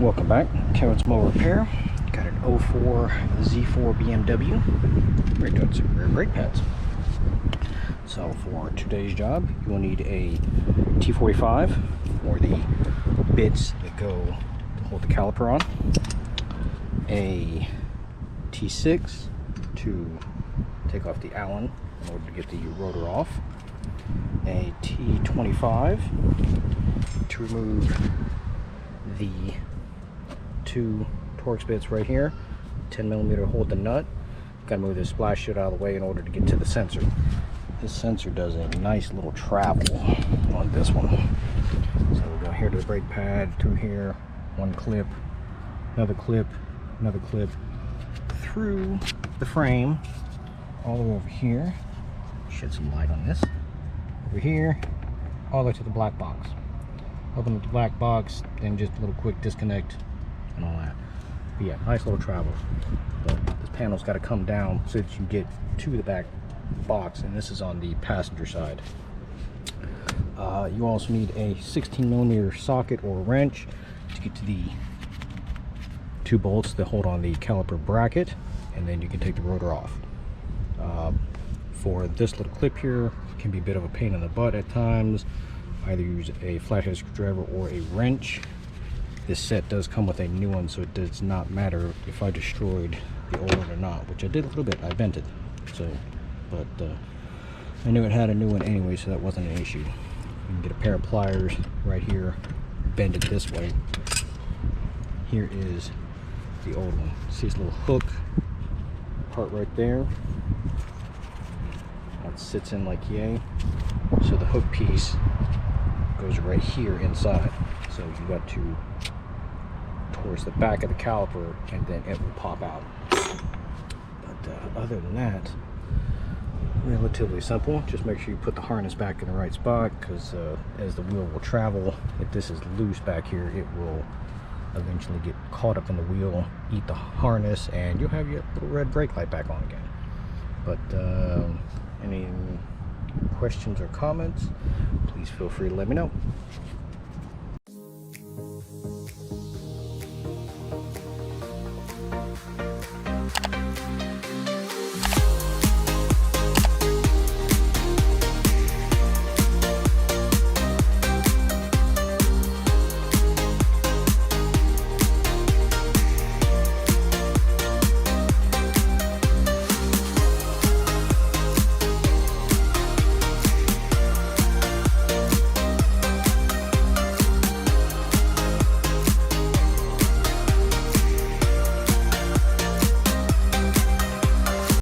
Welcome back. Kevin's Mower Repair. Got an 04 Z4 BMW. We're doing some rear brake pads. So for today's job, you will need a T45 for the bits that go to hold the caliper on, a T6 to take off the Allen in order to get the rotor off, a T25 to remove the two Torx bits right here, 10mm to hold the nut. Got to move this splash shit out of the way in order to get to the sensor. This sensor does a nice little travel on this one. So we'll go here to the brake pad, through here, one clip, another clip, through the frame, all the way over here. Shed some light on this. Over here, all the way to the black box. Open up the black box, then just a little quick disconnect and all that. But yeah, nice little travel. But this panel's got to come down so that you can get to the back box, and this is on the passenger side. You also need a 16mm socket or wrench to get to the two bolts that hold on the caliper bracket, and then you can take the rotor off. For this little clip here, it can be a bit of a pain in the butt at times. Either use a flathead screwdriver or a wrench. This set does come with a new one, so it does not matter if I destroyed the old one or not, which I did a little bit. I bent it, so but I knew it had a new one anyway, so that wasn't an issue. You can get a pair of pliers right here, bend it this way. Here is the old one. See this little hook part right there? That sits in like yay. So the hook piece goes right here inside. So you got to towards the back of the caliper, and then it will pop out. But other than that, relatively simple. Just make sure you put the harness back in the right spot, because as the wheel will travel, if this is loose back here, it will eventually get caught up in the wheel, eat the harness, and you'll have your little red brake light back on again. But any questions or comments, please feel free to let me know.